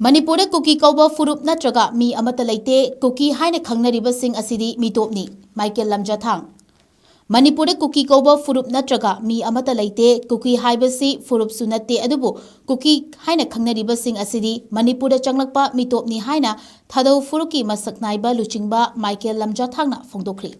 Manipur kuki kauba furup natraga mi amata leite kuki haina khangnaribasing asidi mitopni Michael Lamjathang. Manipur kuki kauba furup natraga mi amata leite kuki haibasi furup sunate adubu kuki haina khangnaribasing asidi Manipur changlakpa mitopni haina thadau furuki masaknaiba luchingba Michael Lamjathangna fongdokri.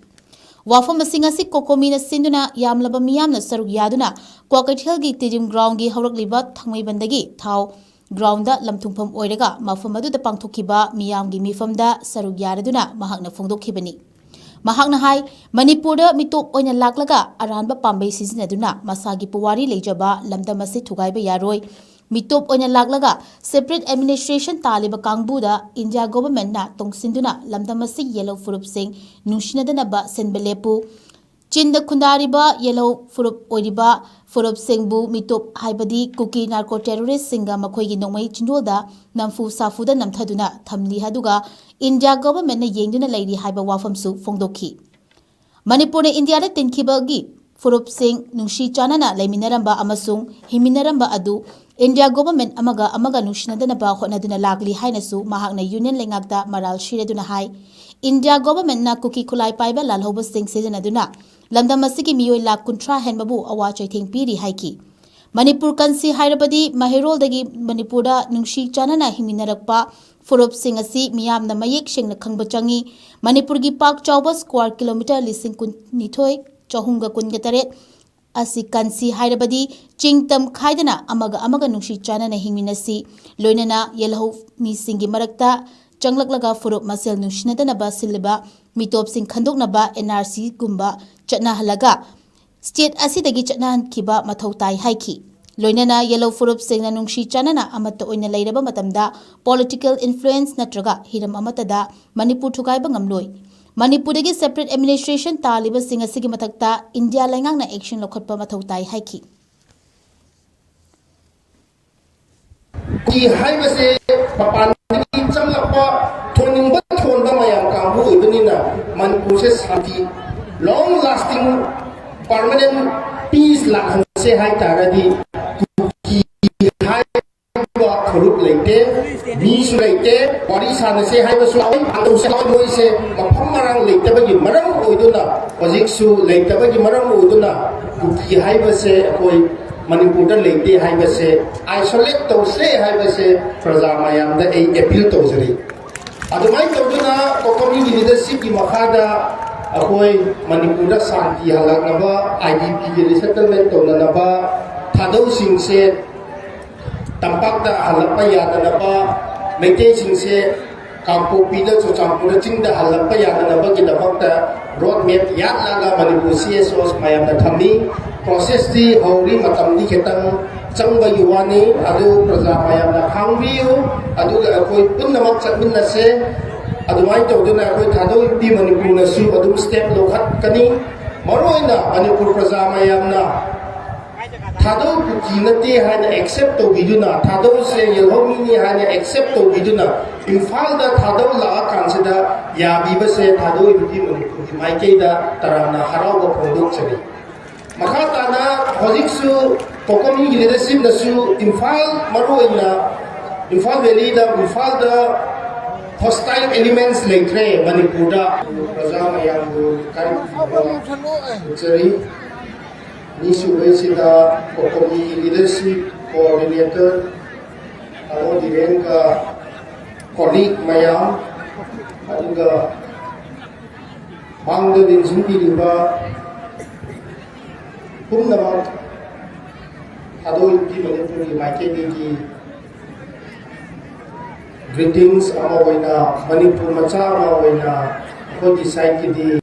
Wafam asing kokomina sinduna yamlaba miyamna saruk yaduna Kwakathelgi Tidim ground gi hawrakliba thangmaibandagi thau grounda lamthungpham oiraga mafam adu da pangthokiba miyamgi mifamda saruk yaraduna mahakna fongdokhibani mahakna hai Manipur da mitop oina laklaga aranba pambai sizinaduna masagi puwari leijaba lamdam ase thugaiba yaroi mitop oina laklaga separate administration taliba kangbuda India government na tongsinduna lamdam ase yellow furup sing nushinadana senbelepu Chinda Kundariba yellow furup oiriba furup singbu mitop haibadi kuki narco terrorist singa makoigi nongmai chindoda namfu safuda namthaduna thamli haduga India government na yengduna lairi haiba wafamsu fongdokhi Manipur na India da tinkibagi furup sing nungshi chanana laiminaramba amasung himinaramba adu India government amaga nushinadana ba hotnaduna lagli hainasu mahakna union lengakta maral shireduna hai India government na kuki kulai paiba lalhoba sing sejanaduna lamdam asigi miyoi lak kuntra henbabu awa chaitheng piri haiki Manipur kansi hairabadi mahirol dagi Manipur da nungshi chanana himinarakpa furup sing asi miyamna mayek shengna khangba changi Manipur gi pak chawba square kilometer lising kun nithoi chahunga kunga taret asi kansi hairabadi chingtam khaidana amaga nungshi chanana himinasi loinana yelho mi singi marakta changlak furup masel nushinadana ba silba mitop sing khandoknaba NRC gumba chatna halaga state asidagi chatna kiba mathau tai haiki loinana yellow furup sing na nungshi chanana amata oina leiraba matamda political influence natraga hiram amata da Manipur thugaiba ngamloi Manipur dagi separate administration taliba sing asigi mathakta India laingangna action lokhatpa mathau tai haiki ki haibase papan chamlakpa thoning ba thonba mayam kambu ibnina Manipur se santi long lasting permanent peace la hanse hai taradi ki hai ba khurup leite ni su leite bari san se hai ba su ando se moi se mafam marang leite ba gi maram oiduna project su leite ba gi maram oiduna ki hai ba se koi Manipur da leite hai ba se isolate to se hai ba se praja mayam da ei appeal to jari adumai to duna ko community leadership ki makhada akoi Manipur da santi halaknaba IDP ki resettlement to nanaba thadau sing se tampak da halakpa yadanaba meite sing se Kampopi da Chochampur ching da halakpa yadanaba ki dabakta road map yat laga Manipur CSOs mayam da thamni process di hauri matam di ketang changba yuwani adu praja mayam na khangbiu adu akoi punnamak chatminna se adumai tawduna akoi thadoi di Manipur na su adum step lokhat kani maroina Manipur praja mayam na thadoi kukinate hana accept to biduna thadoi se yelhomi ni hana accept to biduna Imphal da thadoi la kansida yabiba se thadoi di Manipur di maikei da tarana harawa phondok chari Makatana hojiksu kokomi leadership nasu Imphal maroina Imphal Valley da Imphal da hostile elements leitre Manipur da praja mayam bu kari chari nisu besida kokomi leadership coordinator alo diren ka colleague mayam aduga bangda dinjin riba Pumnamak Hadoi ki Manipur ki maikeni ki greetings ama waina Manipur macha ama waina khodi side ki di